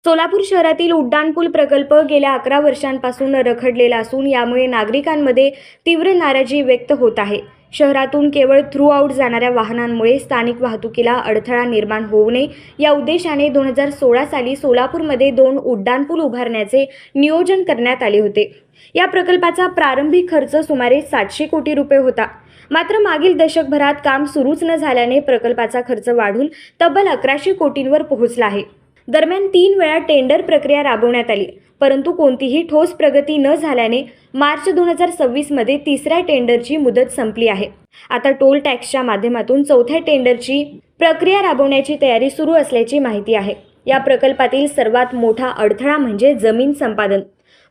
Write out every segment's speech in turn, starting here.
सोलापूर शहरातील उड्डाणपूल प्रकल्प गेल्या 11 वर्षांपासून रखडलेला असून यामुळे नागरिकांमध्ये तीव्र नाराजी व्यक्त होत आहे। शहरातून केवळ थ्रू आउट जाणाऱ्या वाहनांमुळे स्थानिक वाहतुकीला अडथळा निर्माण होऊ नये या उद्देशाने 2016 साली सोलापूरमध्ये 2 उड्डाणपूल उभारण्याचे नियोजन करण्यात आले होते। या प्रकल्पाचा प्रारंभिक खर्च सुमारे 700 कोटी रुपये होता। मात्र मागील दशकभरात काम सुरूच न झाल्याने प्रकल्पाचा खर्च वाढून तब्बल 1100 कोटींवर पोहोचला आहे। दरम्यान 3 वेळा टेंडर प्रक्रिया राबवण्यात आली, परंतु कोणतीही ठोस प्रगती न झाल्याने मार्च 2026 मध्ये तिसऱ्या टेंडरची मुदत संपली आहे। आता टोल टॅक्सच्या माध्यमातून चौथ्या टेंडरची प्रक्रिया राबवण्याची तयारी सुरू असल्याची माहिती आहे। या प्रकल्पातील सर्वात मोठा अडथळा म्हणजे जमीन संपादन।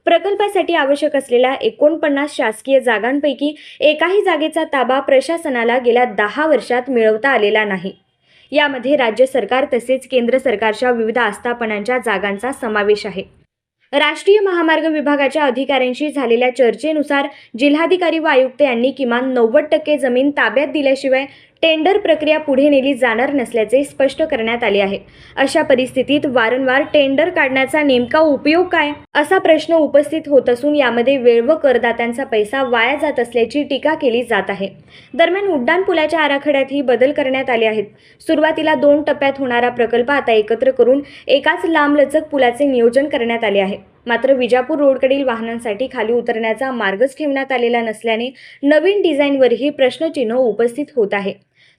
प्रकल्पासाठी आवश्यक असलेल्या 49 शासकीय जागांपैकी एकाही जागेचा ताबा प्रशासनाला गेल्या 10 वर्षात मिळवता आलेला नाही। यामध्ये राज्य सरकार तसेच केंद्र सरकारच्या विविध आस्थापनांच्या जागांचा समावेश आहे। राष्ट्रीय महामार्ग विभागाच्या अधिकाऱ्यांशी झालेल्या चर्चेनुसार जिल्हाधिकारी व आयुक्त यांनी किमान 90% जमीन ताब्यात दिल्याशिवाय टेंडर प्रक्रिया पुढे नेली जाणार नसल्याचे स्पष्ट करण्यात आले आहे। अशा परिस्थितीत वारंवार टेंडर काढण्याचा नेमका उपयोग काय असा प्रश्न उपस्थित होत असून यामध्ये वेळ व करदात्यांचा पैसा वाया जात असल्याची टीका केली जात आहे। दरम्यान उड्डाणपुलाच्या आराखड्यातही बदल करण्यात आले आहेत। सुरुवातीला 2 टप्प्यात होणारा प्रकल्प आता एकत्र करून एकाच लांबलचक पुलाचे नियोजन करण्यात आले आहे। मात्र विजापूर रोडकडील वाहनांसाठी खाली उतरण्याचा मार्गच ठेवण्यात आलेला नसल्याने नवीन डिझाईनवरही प्रश्नचिन्ह उपस्थित होत आहे।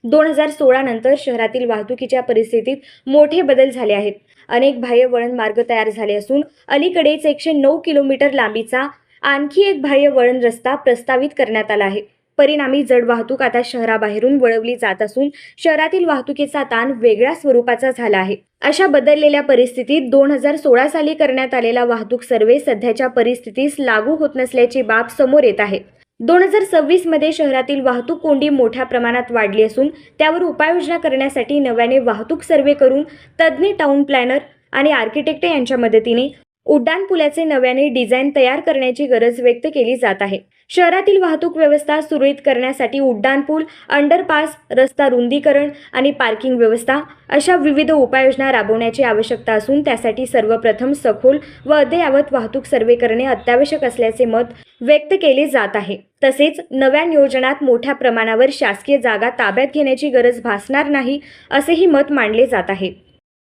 2016 नंतर शहरातील वाहतुकीच्या परिस्थितीत मोठे बदल झाले आहेत। अनेक बाह्य वळण मार्ग तयार झाले असून अलीकडेच 109 किलोमीटर लांबीचा आणखी एक बाह्य वळण रस्ता प्रस्तावित करण्यात आला आहे। परिणामी जड वाहतूक आता शहराबाहेरून वळवली जात असून शहरातील वाहतुकीचा ताण वेगळ्या स्वरूपाचा झाला आहे। अशा बदललेल्या परिस्थितीत 2016 साली करण्यात आलेला वाहतूक सर्व्हे सध्याच्या परिस्थितीस लागू होत नसल्याची बाब समोर येत आहे। 2026 मध्ये शहरातील वाहतूक कोंडी मोठ्या प्रमाणात वाढली असून त्यावर उपाययोजना करण्यासाठी नव्याने वाहतूक सर्व्हे करून तज्ञ टाउन प्लॅनर आणि आर्किटेक्ट यांच्या मदतीने उड्डाणपुलाचे नव्याने डिझाईन तयार करण्याची गरज व्यक्त केली जात आहे। शहरातील वाहतूक व्यवस्था सुरळीत करण्यासाठी उड्डाणपूल, अंडरपास, रस्ता रुंदीकरण आणि पार्किंग व्यवस्था अशा विविध उपाययोजना राबवण्याची आवश्यकता असून त्यासाठी सर्वप्रथम सखोल व अद्ययावत वाहतूक सर्व्हे करणे अत्यावश्यक असल्याचे मत व्यक्त केले जात आहे। तसेच नव्या नियोजनात मोठ्या प्रमाणावर शासकीय जागा ताब्यात घेण्याची गरज भासणार नाही असेही मत मांडले जात आहे।